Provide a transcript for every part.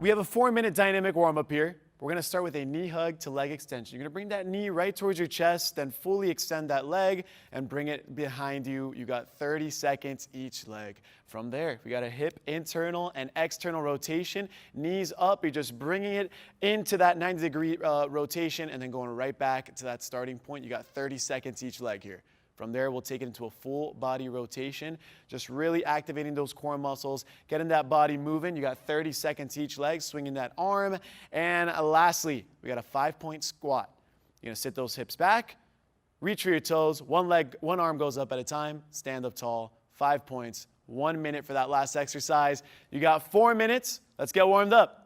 We have a 4-minute dynamic warm-up here. We're going to start with a knee hug to leg extension. You're going to bring that knee right towards your chest, then fully extend that leg and bring it behind you. You got 30 seconds each leg. From there, we got a hip internal and external rotation. Knees up, you're just bringing it into that 90-degree rotation and then going right back to that starting point. You got 30 seconds each leg here. From there, we'll take it into a full body rotation, just really activating those core muscles, getting that body moving. You got 30 seconds each leg, swinging that arm. And lastly, we got a 5-point squat. You're going to sit those hips back, reach for your toes, one arm goes up at a time, stand up tall, 5 points, 1 minute for that last exercise. You got 4 minutes. Let's get warmed up.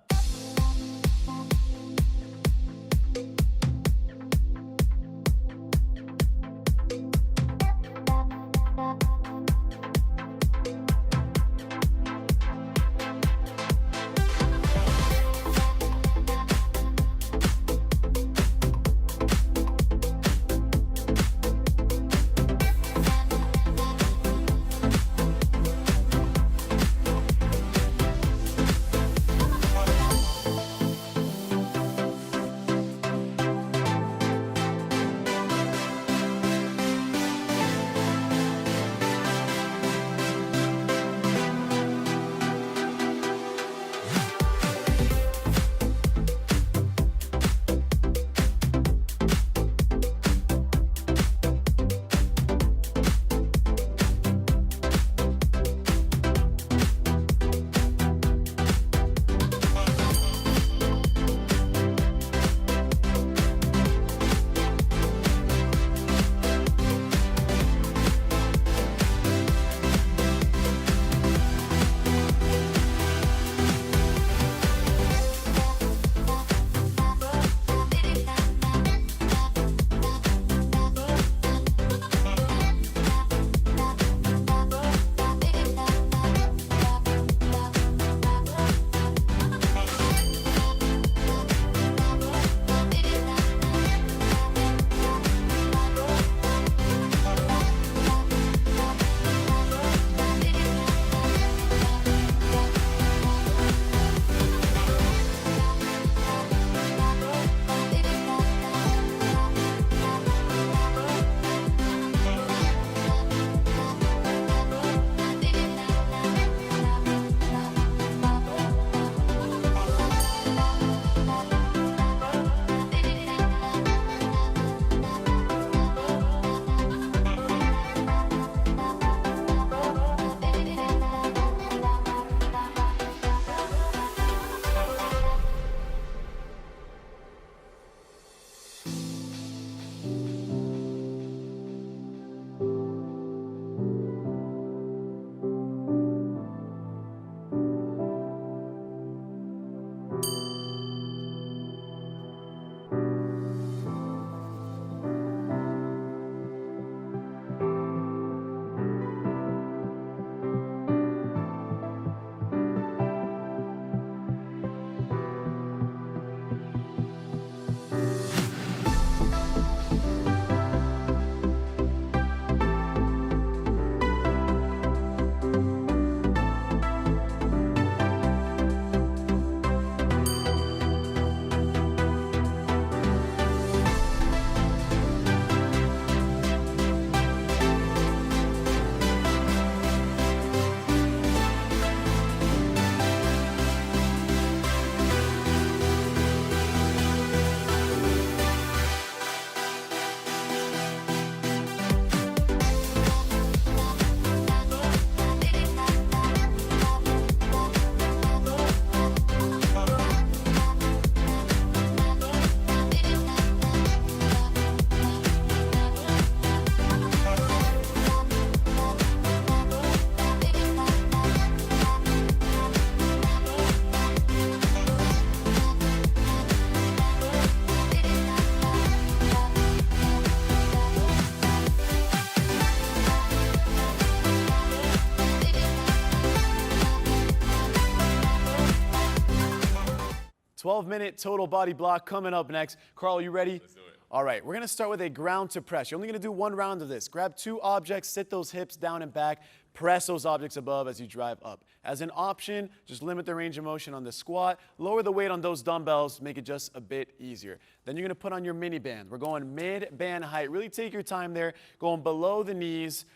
.12-minute total body block coming up next. Carl, you ready? Let's do it. All right, we're gonna start with a ground to press. You're only gonna do one round of this. Grab two objects, sit those hips down and back, press those objects above as you drive up. As an option, just limit the range of motion on the squat, lower the weight on those dumbbells, make it just a bit easier. Then you're gonna put on your mini band. We're going mid-band height. Really take your time there, going below the knees.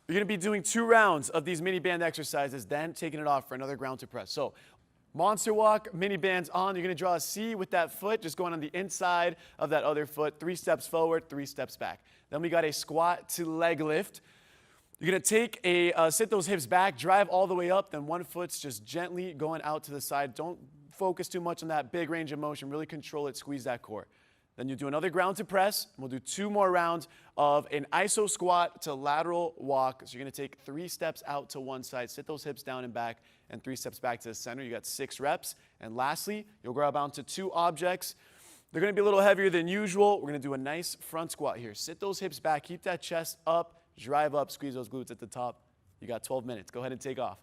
You're gonna be doing 2 rounds of these mini band exercises, then taking it off for another ground to press. So, monster walk, mini bands on. You're gonna draw a C with that foot, just going on the inside of that other foot. 3 steps forward, 3 steps back. Then we got a squat to leg lift. You're gonna take sit those hips back, drive all the way up, then one foot's just gently going out to the side. Don't focus too much on that big range of motion. Really control it, squeeze that core. Then you do another ground to press, and we'll do 2 more rounds of an iso squat to lateral walk. So you're gonna take 3 steps out to one side, sit those hips down and back, and 3 steps back to the center. You got 6 reps. And lastly, you'll grab onto 2 objects. They're gonna be a little heavier than usual. We're gonna do a nice front squat here. Sit those hips back, keep that chest up, drive up, squeeze those glutes at the top. You got 12 minutes. Go ahead and take off.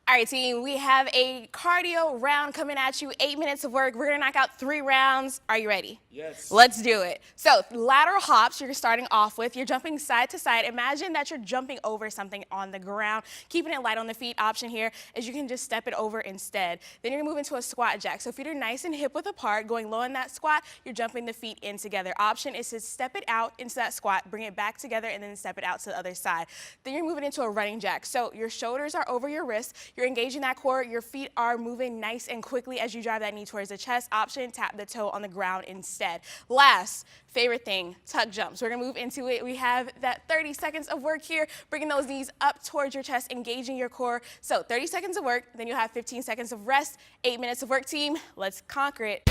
All right, team, we have a cardio round coming at you, 8 minutes of work. We're gonna knock out 3 rounds. Are you ready? Yes. Let's do it. So lateral hops you're starting off with. You're jumping side to side. Imagine that you're jumping over something on the ground. Keeping it light on the feet. Option here is you can just step it over instead. Then you're gonna move into a squat jack. So feet are nice and hip width apart. Going low in that squat, you're jumping the feet in together. Option is to step it out into that squat, bring it back together, and then step it out to the other side. Then you're moving into a running jack. So your shoulders are over your wrists. You're engaging that core. Your feet are moving nice and quickly as you drive that knee towards the chest. Option, tap the toe on the ground instead. Last, favorite thing, tuck jumps. We're gonna move into it. We have that 30 seconds of work here, bringing those knees up towards your chest, engaging your core. So 30 seconds of work, then you'll have 15 seconds of rest, 8 minutes of work, team. Let's conquer it.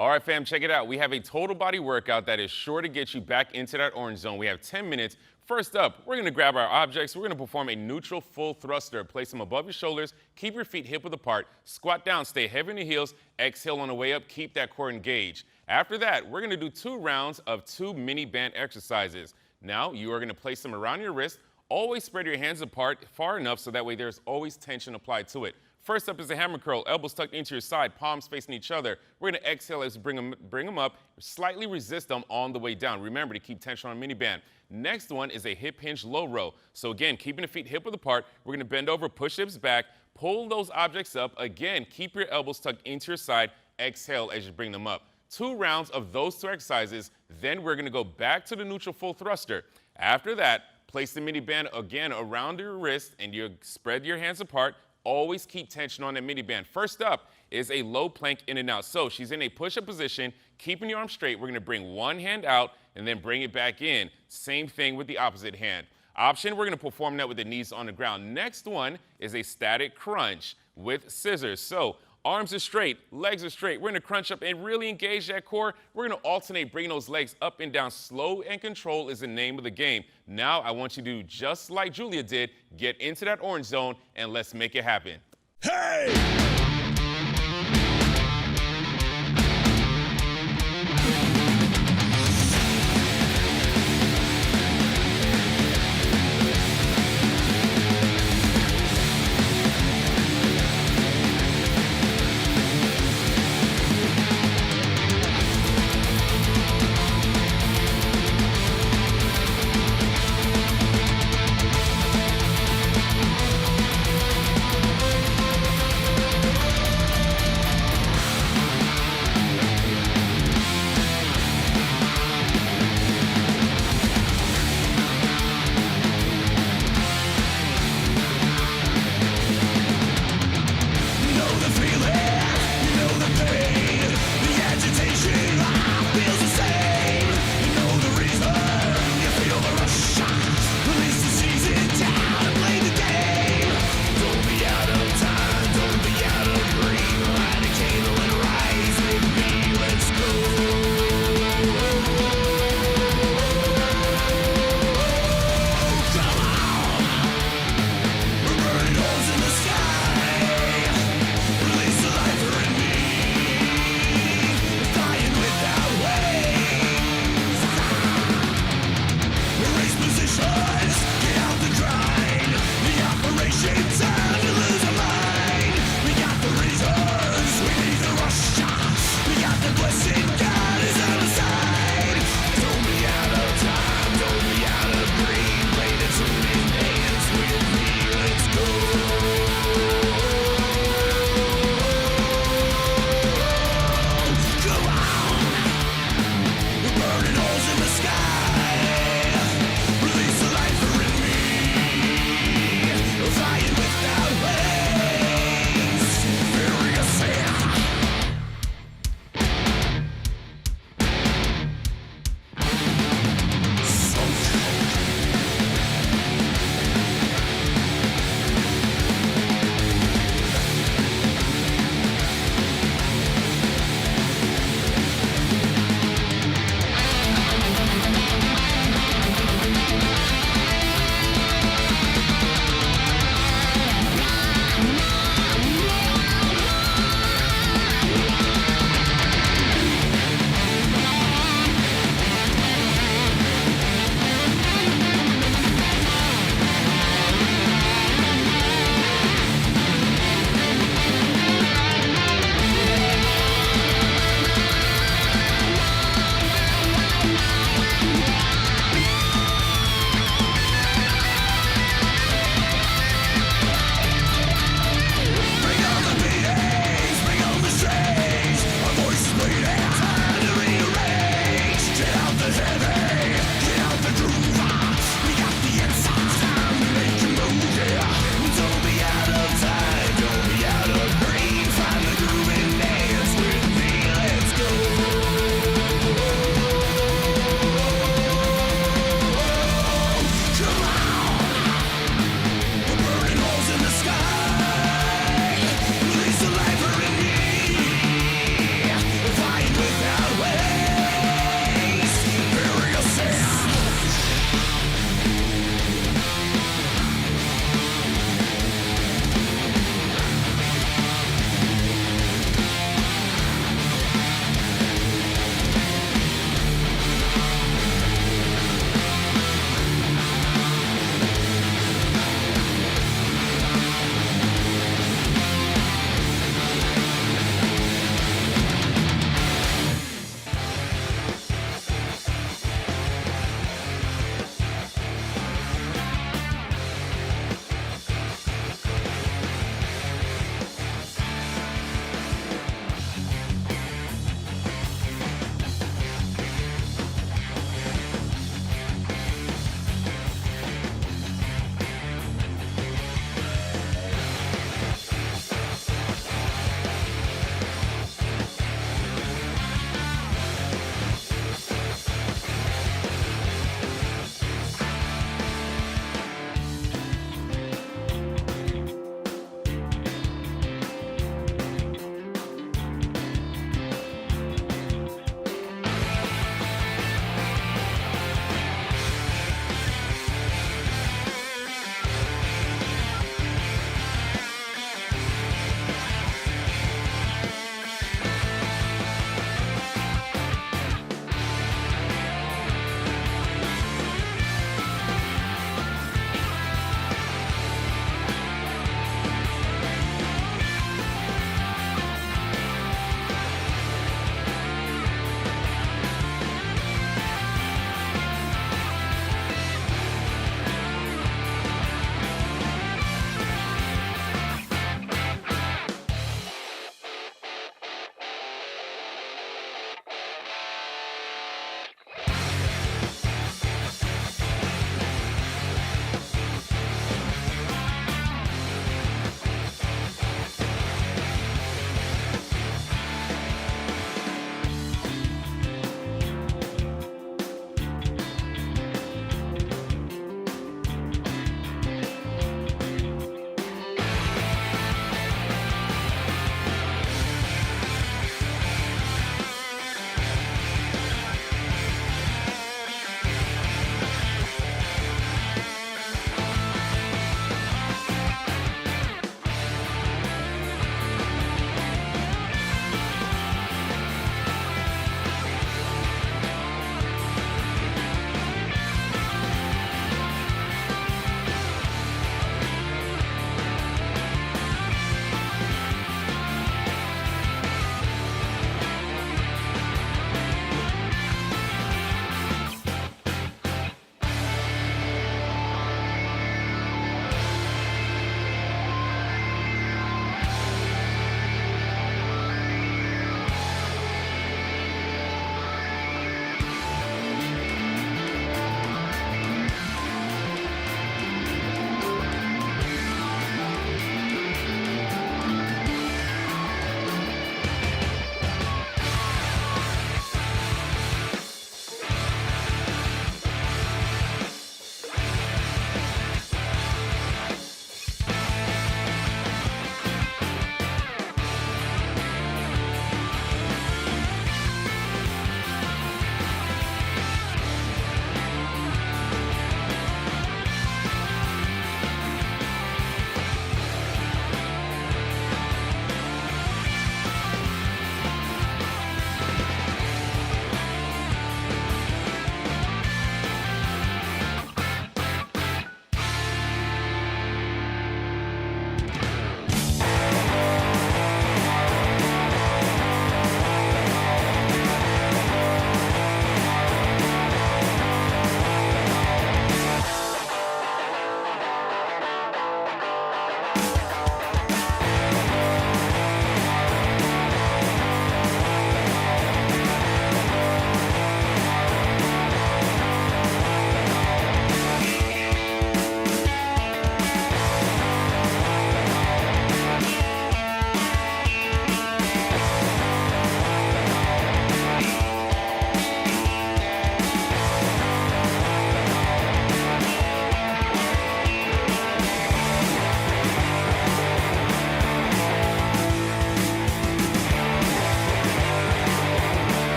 All right, fam, check it out. We have a total body workout that is sure to get you back into that orange zone. We have 10 minutes. First up, we're going to grab our objects. We're going to perform a neutral full thruster. Place them above your shoulders. Keep your feet hip width apart. Squat down. Stay heavy in the heels. Exhale on the way up. Keep that core engaged. After that, we're going to do 2 rounds of 2 mini band exercises. Now, you are going to place them around your wrist. Always spread your hands apart far enough so that way there's always tension applied to it. First up is a hammer curl, elbows tucked into your side, palms facing each other. We're going to exhale as we bring them up, slightly resist them on the way down. Remember to keep tension on mini band. Next one is a hip hinge low row. So again, keeping the feet hip width apart, we're going to bend over, push hips back, pull those objects up. Again, keep your elbows tucked into your side, exhale as you bring them up. 2 rounds of those 2 exercises, then we're going to go back to the neutral full thruster. After that, place the mini band again around your wrist and you spread your hands apart. Always keep tension on that mini band. First up is a low plank in and out. So she's in a push-up position, keeping your arms straight. We're going to bring one hand out and then bring it back in. Same thing with the opposite hand. Option, we're going to perform that with the knees on the ground. Next one is a static crunch with scissors. So arms are straight, legs are straight. We're going to crunch up and really engage that core. We're going to alternate bringing those legs up and down. Slow and control is the name of the game. Now I want you to do just like Julia did. Get into that orange zone and let's make it happen. Hey!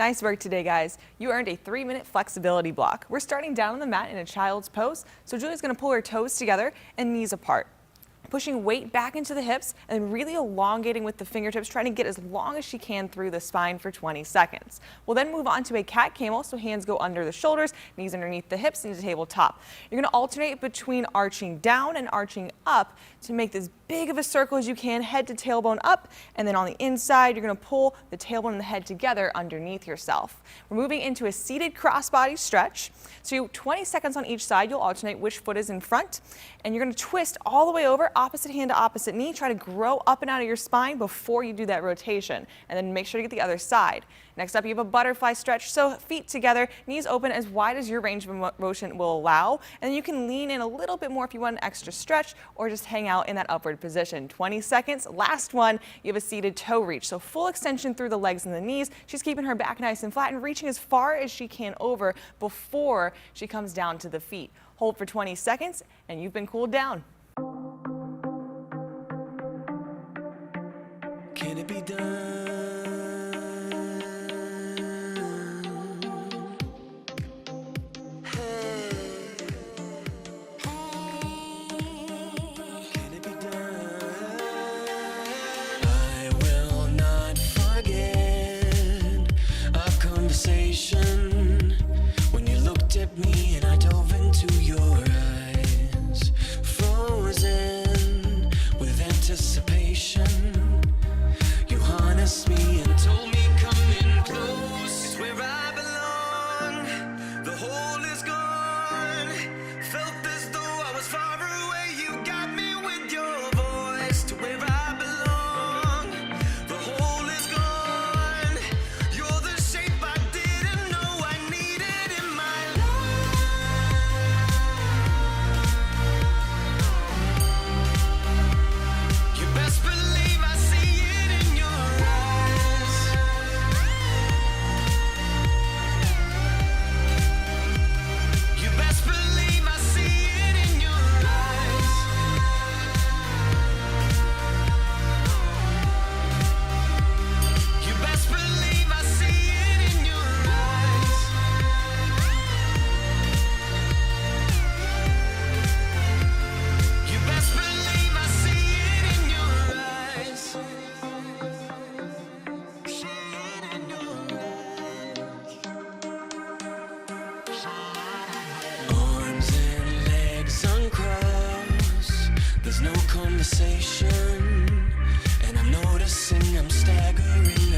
Nice work today, guys. You earned a 3-minute flexibility block. We're starting down on the mat in a child's pose, so Julia's going to pull her toes together and knees apart, pushing weight back into the hips and really elongating with the fingertips, trying to get as long as she can through the spine for 20 seconds. We'll then move on to a cat camel, so hands go under the shoulders, knees underneath the hips into tabletop. You're going to alternate between arching down and arching up to make this big of a circle as you can, head to tailbone up, and then on the inside, you're going to pull the tailbone and the head together underneath yourself. We're moving into a seated crossbody stretch. So 20 seconds on each side, you'll alternate which foot is in front, and you're going to twist all the way over, opposite hand to opposite knee. Try to grow up and out of your spine before you do that rotation, and then make sure to get the other side. Next up, you have a butterfly stretch, so feet together, knees open as wide as your range of motion will allow, and then you can lean in a little bit more if you want an extra stretch, or just hang out in that upward position. 20 seconds. Last one, you have a seated toe reach, so full extension through the legs and the knees. She's keeping her back nice and flat and reaching as far as she can over before she comes down to the feet. Hold for 20 seconds, and you've been cooled down. Can it be done? When you looked at me and I dove into your eyes, frozen with anticipation, you harnessed me and told me come in close. It's where I belong, the hole is gone. Felt as though I was far away, you got me with your voice. To where I belong, the hole is gone. You're the shape I didn't know I needed in my life. You best believe I see it in your eyes. You best believe I see it in your eyes. You best believe I see it in your eyes. You best believe I see it in your eyes. See it in your eyes. Arms and legs uncrossed. There's no conversation, and I'm noticing I'm staggering